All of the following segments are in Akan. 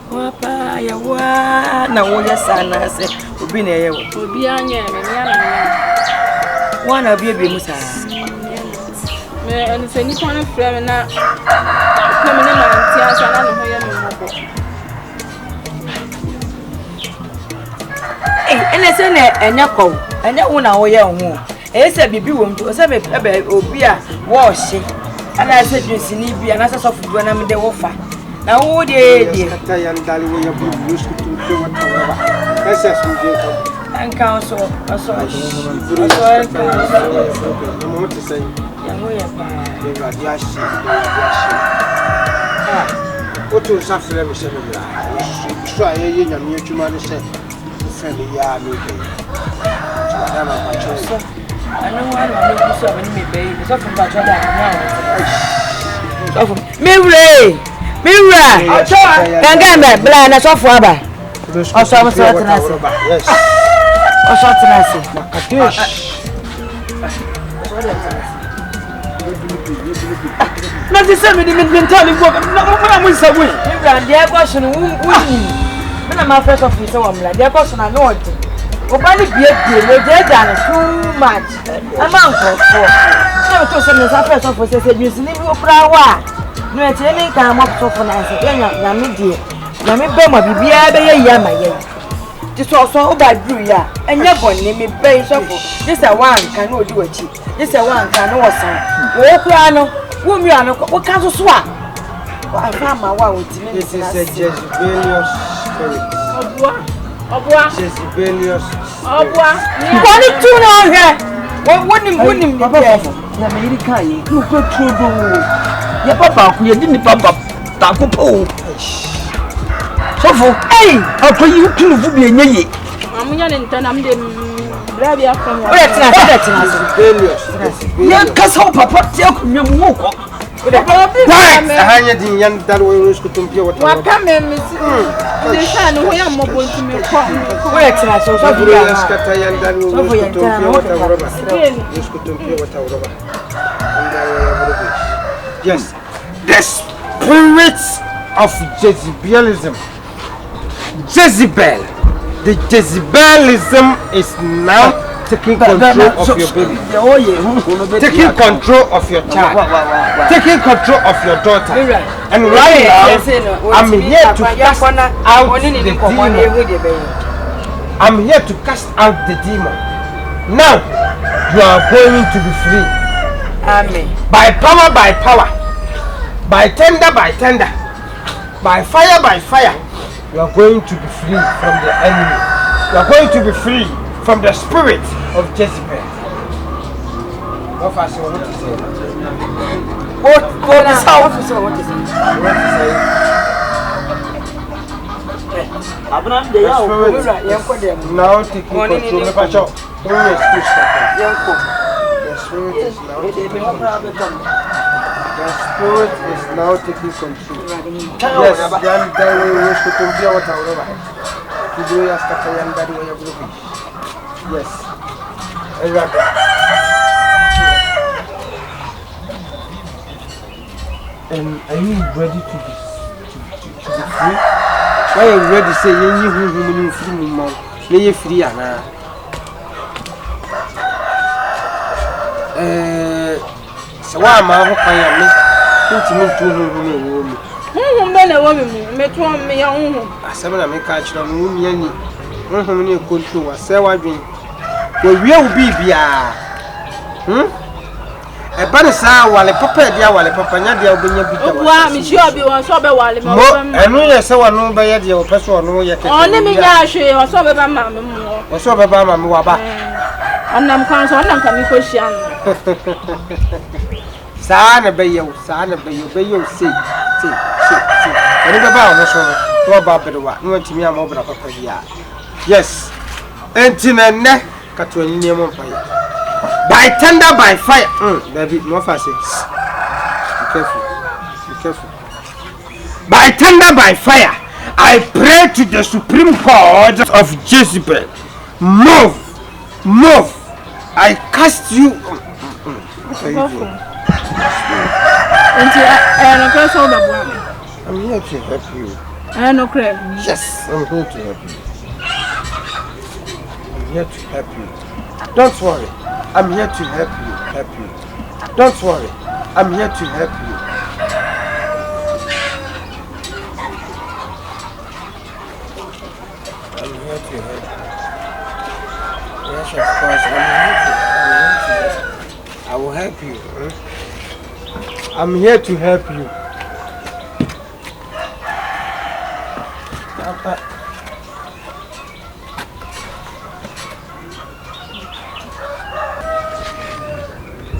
Wapa ya wa na woya sana se obi na ye obi anya me na wana bi musa me ani se ni kwana frɛ me na me na manti asa na no ho ya me mobo ene se na enya kɔ enya wo na wo ya ho se bibi wo mto se be obi a wo hye ana se dwesini bi ana se sofudu na me de wo fa na wo de kata ya ndali wo ya buru sku tu wata waba ese suje ko anka so mo te sai ya mo ya pa de radiashi o to sa fere me se me bra so aye nyame atuma ne se fere me ya me ke ada ma pa cho ana wa ma me so ba ni me be so fun ba cho da na so me wure Mira, Ganga, Blana, so far by. Or some sort of yes. Or something not the same in telling what I'm with a win. Their question, when I'm first of his own, their question, I know it. Obani be a done too much. I'm uncle for. Never to send us a first of us, said you sleep your flower. No any come up so for nice. Ya me dear. Ya me be ma bibia be ya ma ye. Just also bad brew ya. And you go name me be so for. This a one can no do a cheap. This a one can no son. Wo piano, wo mi ano, wo can so swa. I found my wow with me. This is a Jezebelious spirit. Obwa. Jezebelious. Obwa. What it do now here? What him Papa? Ya me kai. You go through. Ya papa ku ye ni papa ta ko po so fo akoyi tunu fu bi enye amunya ne ntana mde bra bia kan o ya tina ya kasa papa ti akunwa mu ko hanya din yan dar wo sku tumpia wata wa pa me de sha no ho ya mo bo ntumi ko o ya tina so bia skata yan dar wo sku tumpia wata roba sku tumpia wata roba yes, the spirit of Jezebelism. Jezebel. The Jezebelism is now taking control of your baby. Taking control of your child. Taking control of your daughter. And right now, I'm here to cast out the demon. I'm here to cast out the demon. Now, you are going to be free. Amen. By power, by tender, by fire, you are going to be free from the enemy. You are going to be free from the spirit of Jezebel. What I say? What to say? What is how? What to say? Abena, they are now taking control. The spirit is now taking control. Yes, yes. And are you ready to be free? Why are you ready to say you free? You free, Anna. So why am I me? Bene woman, me to me young. I said, I make catch on me. Any control was say what drink. Well, we will be bia. A banner sound while a papa, dear, while a papa, Nadia will be your big. Why, Monsieur, be one so while and we saw a no by your person, no yet. Only me, I should or so about mamma, or so about mamma. And I'm concerned, I'm coming question. Sana be you, see. And if about no about the one, no to me, I'm over papa. Yes, and Tina Catwin fire. By tender, by fire. David, no facets. Be careful. By thunder, by fire, I pray to the Supreme Court of Jezebel. Move! Move! I cast you. What are you doing? I'm here to help you. Yes, I'm here to help you. I'm here to help you. Don't worry. I'm here to help you. Help you. Don't worry. I'm here to help you. I'm here to help you. Yes, of course. I will help you. I'm here to help you.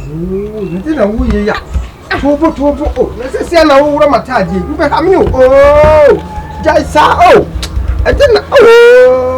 You didn't win ya. Oh, let's say now what I'm you. Oh, Jaisa. Oh, I didn't. Oh.